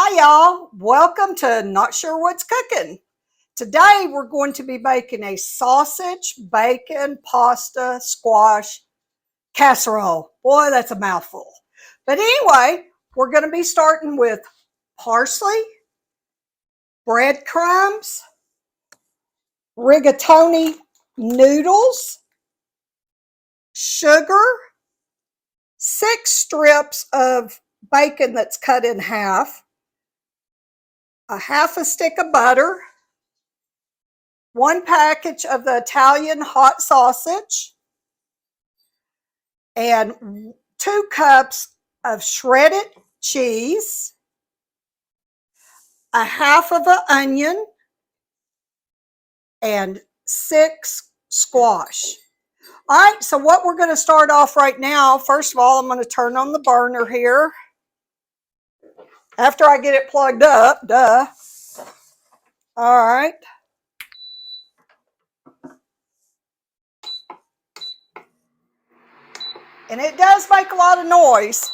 Hi y'all, welcome to Not Sure What's Cooking. Today we're going to be making a sausage, bacon, pasta, squash casserole. Boy, that's a mouthful. But anyway, we're going to be starting with parsley, breadcrumbs, rigatoni noodles, sugar, 6 strips of bacon that's cut in half, a half a stick of butter, 1 package of the Italian hot sausage, and 2 cups of shredded cheese, a half of an onion, and 6 squash. All right, so what we're going to start off right now, first of all, I'm going to turn on the burner here. After I get it plugged up, duh. All right. And it does make a lot of noise.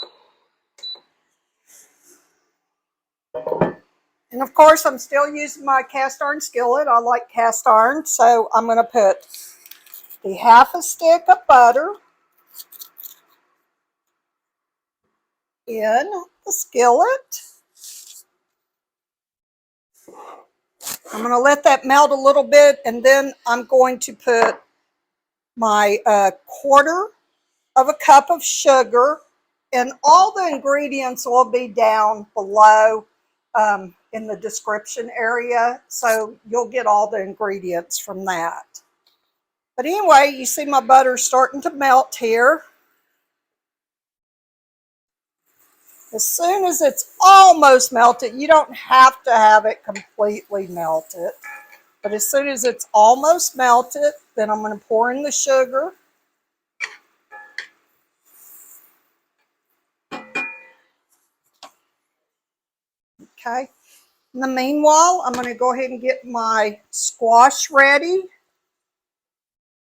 And of course, I'm still using my cast iron skillet. I like cast iron, so I'm going to put the half a stick of butter in the skillet. I'm going to let that melt a little bit, and then I'm going to put my 1/4 of a cup of sugar, and all the ingredients will be down below in the description area, so you'll get all the ingredients from that. But anyway, you see my butter starting to melt here. As soon as it's almost melted, you don't have to have it completely melted, but as soon as it's almost melted, then I'm going to pour in the sugar. Okay. In the meanwhile, I'm going to go ahead and get my squash ready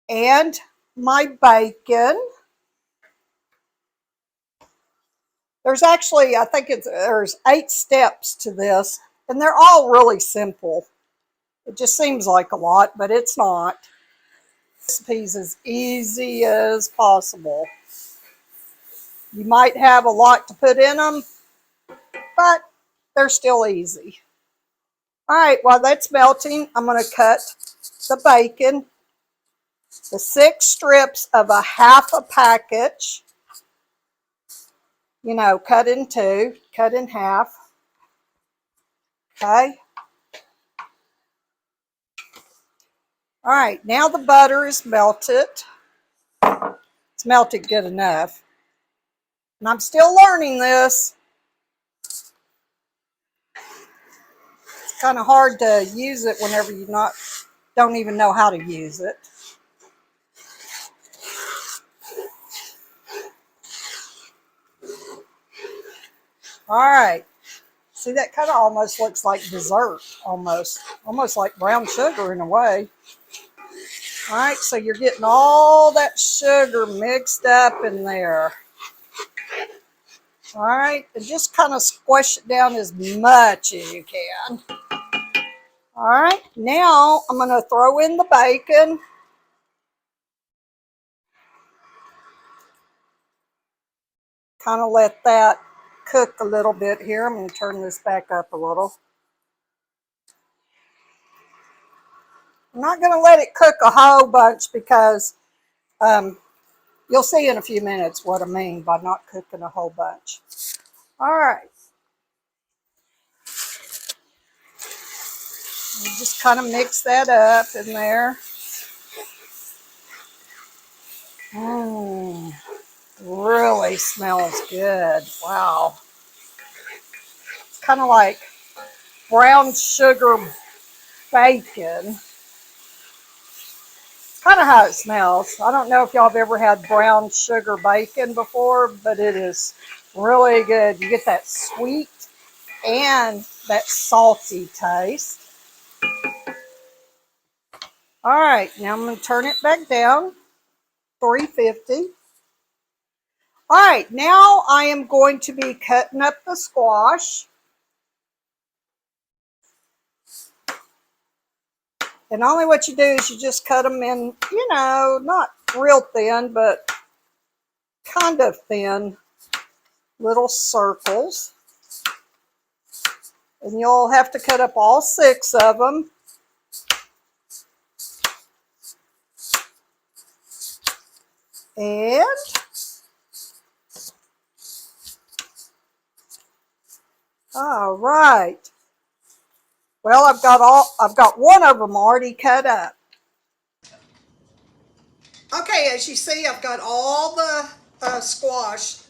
and my bacon. There's actually, I think there's 8 steps to this, and they're all really simple. It just seems like a lot, but it's not. This recipe's as easy as possible. You might have a lot to put in them, but they're still easy. All right, while that's melting, I'm going to cut the bacon, the 6 strips of a half a package, you know, cut in 2, cut in half. Okay. All right, now the butter is melted. It's melted good enough. And I'm still learning this. It's kind of hard to use it whenever you don't even know how to use it. All right. See, that kind of almost looks like dessert, almost like brown sugar in a way. All right, so you're getting all that sugar mixed up in there. All right, and just kind of squish it down as much as you can. All right, now I'm going to throw in the bacon. Kind of let that cook a little bit here. I'm going to turn this back up a little. I'm not going to let it cook a whole bunch because you'll see in a few minutes what I mean by not cooking a whole bunch. All right. You just kind of mix that up in there. Really smells good. Wow. It's kind of like brown sugar bacon. It's kind of how it smells. I don't know if y'all have ever had brown sugar bacon before, but it is really good. You get that sweet and that salty taste. All right, now I'm going to turn it back down, 350. All right, now I am going to be cutting up the squash. And only what you do is you just cut them in, you know, not real thin, but kind of thin little circles. And you'll have to cut up all 6 of them. And all right. Well, I've got one of them already cut up. Okay, as you see, I've got all the squash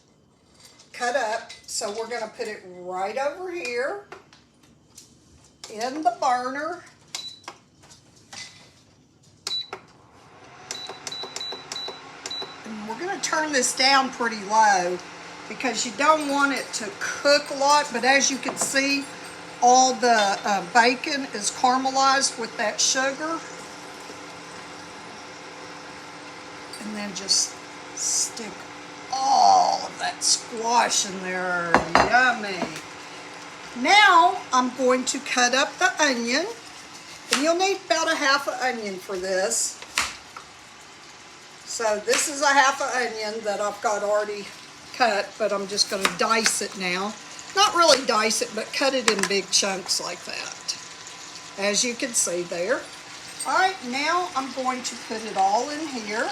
cut up. So we're going to put it right over here in the burner. And we're going to turn this down pretty low because you don't want it to cook a lot. But as you can see, all the bacon is caramelized with that sugar. And then just stick all of that squash in there. Yummy. Now I'm going to cut up the onion. And you'll need about a half an onion for this. So this is a half an onion that I've got already cut, but I'm just going to dice it now. Not really dice it, but cut it in big chunks like that. As you can see there. All right, now I'm going to put it all in here.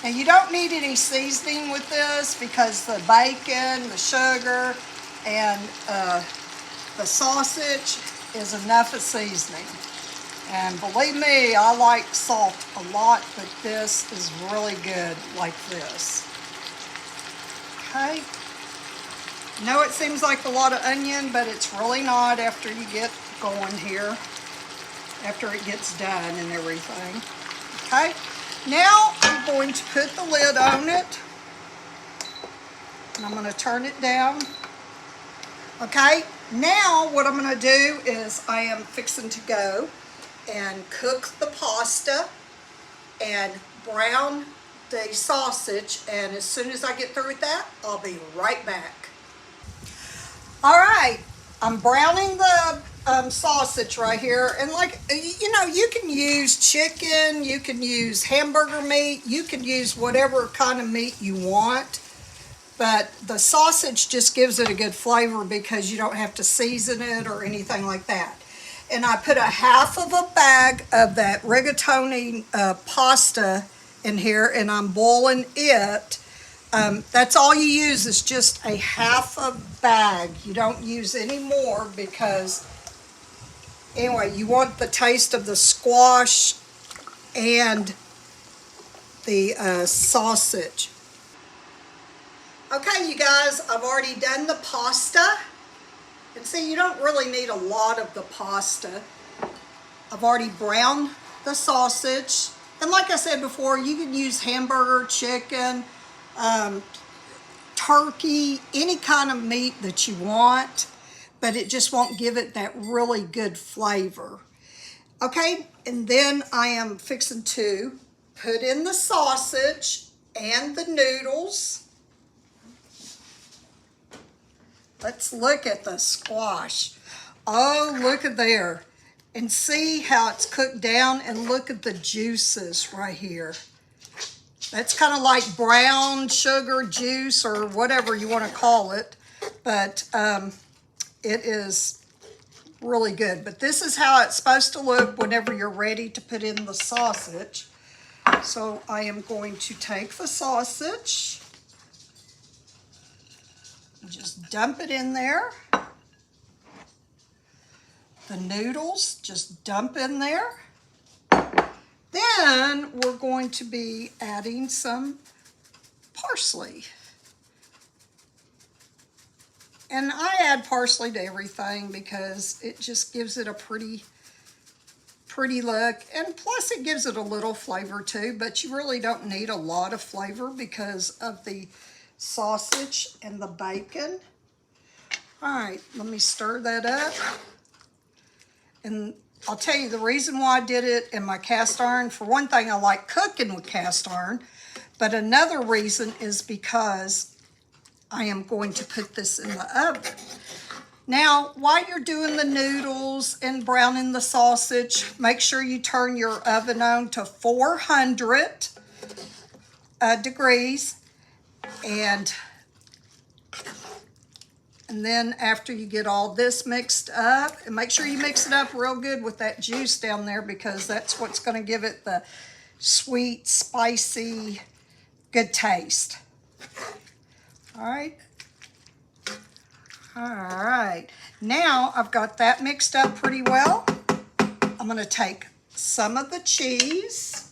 Now you don't need any seasoning with this because the bacon, the sugar, and the sausage is enough of seasoning. And believe me, I like salt a lot, but this is really good like this. Okay. I know it seems like a lot of onion, but it's really not after you get going here, after it gets done and everything. Okay. Now I'm going to put the lid on it, and I'm going to turn it down. Okay, now what I'm going to do is I am fixing to go and cook the pasta and brown the sausage, and as soon as I get through with that, I'll be right back. All right, I'm browning the sausage right here, and like, you know, you can use chicken, you can use hamburger meat, you can use whatever kind of meat you want, but the sausage just gives it a good flavor because you don't have to season it or anything like that. And I put a half of a bag of that rigatoni pasta in here, and I'm boiling it. That's all you use is just a half a bag. You don't use any more because, anyway, you want the taste of the squash and the sausage. Okay, you guys, I've already done the pasta. And see, you don't really need a lot of the pasta. I've already browned the sausage. And like I said before, you can use hamburger, chicken, turkey, any kind of meat that you want, but it just won't give it that really good flavor. Okay, and then I am fixing to put in the sausage and the noodles. Let's look at the squash. Oh, look at there. And see how it's cooked down, and look at the juices right here. That's kind of like brown sugar juice or whatever you want to call it, but it is really good. But this is how it's supposed to look whenever you're ready to put in the sausage. So I am going to take the sausage, just dump it in there. The noodles, just dump in there. Then we're going to be adding some parsley. And I add parsley to everything because it just gives it a pretty look. And plus it gives it a little flavor too, but you really don't need a lot of flavor because of the sausage and the bacon. All right, let me stir that up. And I'll tell you the reason why I did it in my cast iron. For one thing, I like cooking with cast iron, but another reason is because I am going to put this in the oven. Now, while you're doing the noodles and browning the sausage, make sure you turn your oven on to 400 degrees. And then after you get all this mixed up, and make sure you mix it up real good with that juice down there, because that's what's going to give it the sweet, spicy, good taste. All right. All right. Now I've got that mixed up pretty well. I'm going to take some of the cheese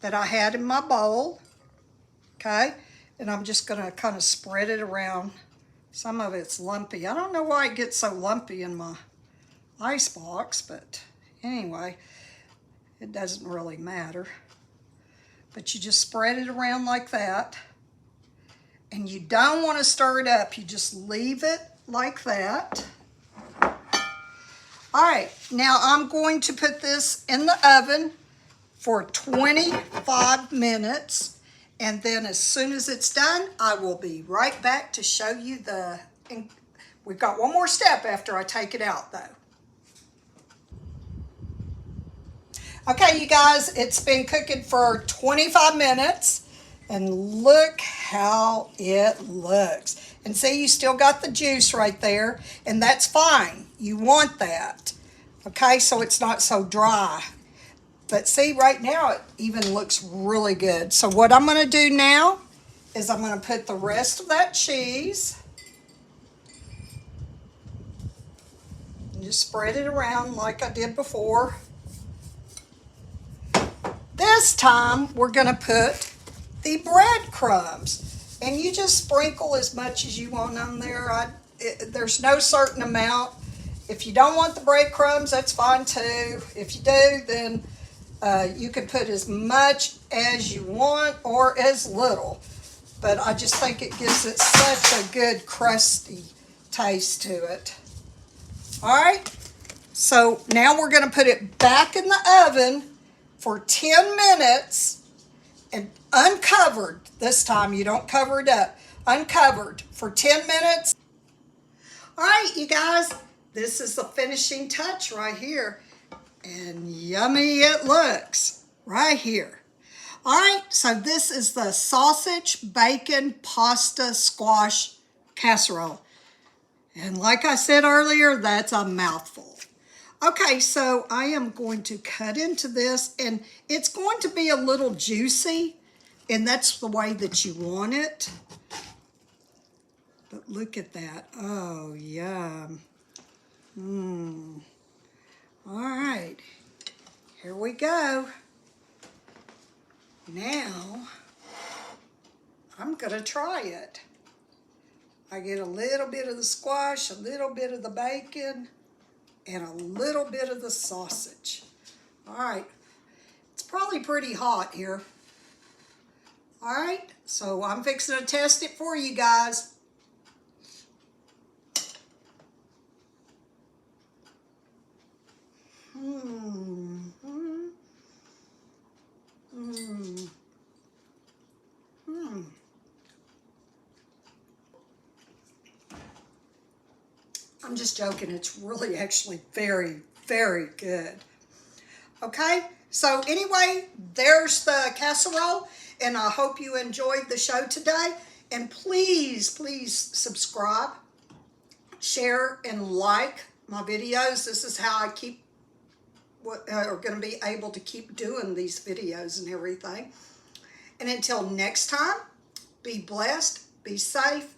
that I had in my bowl, okay, and I'm just going to kind of spread it around. Some of it's lumpy. I don't know why it gets so lumpy in my icebox, but anyway, it doesn't really matter. But you just spread it around like that. And you don't want to stir it up. You just leave it like that. All right, now I'm going to put this in the oven for 25 minutes. And then as soon as it's done, I will be right back to show you we've got one more step after I take it out though. Okay, you guys, it's been cooking for 25 minutes. And look how it looks. And see, you still got the juice right there. And that's fine. You want that. Okay, so it's not so dry. But see, right now, it even looks really good. So what I'm going to do now is I'm going to put the rest of that cheese. And just spread it around like I did before. This time, we're going to put the breadcrumbs, and you just sprinkle as much as you want on there. There's no certain amount. If you don't want the breadcrumbs, that's fine too. If you do, then you can put as much as you want or as little. But I just think it gives it such a good crusty taste to it. All right, so now we're going to put it back in the oven for 10 minutes. And uncovered this time. You don't cover it up. Uncovered for 10 minutes. All right, you guys. This is the finishing touch right here. And yummy it looks right here. All right, so this is the sausage, bacon, pasta, squash casserole. And like I said earlier, that's a mouthful. Okay, so I am going to cut into this, and it's going to be a little juicy, and that's the way that you want it. But look at that. Oh, yum. All right, here we go. Now, I'm going to try it. I get a little bit of the squash, a little bit of the bacon, and a little bit of the sausage. All right, it's probably pretty hot here. All right, so I'm fixing to test it for you guys. I'm just joking. It's really actually very, very good. Okay, so anyway, there's the casserole, and I hope you enjoyed the show today. And please, please subscribe, share, and like my videos. This is how I keep are going to be able to keep doing these videos and everything. And until next time, be blessed, be safe,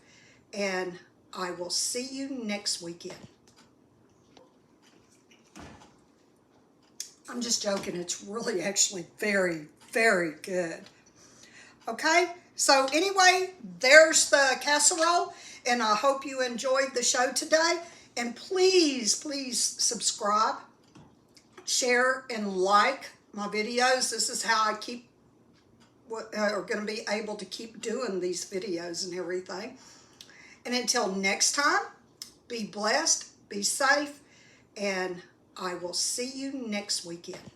and I will see you next weekend. I'm just joking. It's really actually very, very good. Okay, so anyway, there's the casserole, and I hope you enjoyed the show today. And please, please subscribe, share, and like my videos. This is how I keep are going to be able to keep doing these videos and everything. And until next time, be blessed, be safe, and I will see you next weekend.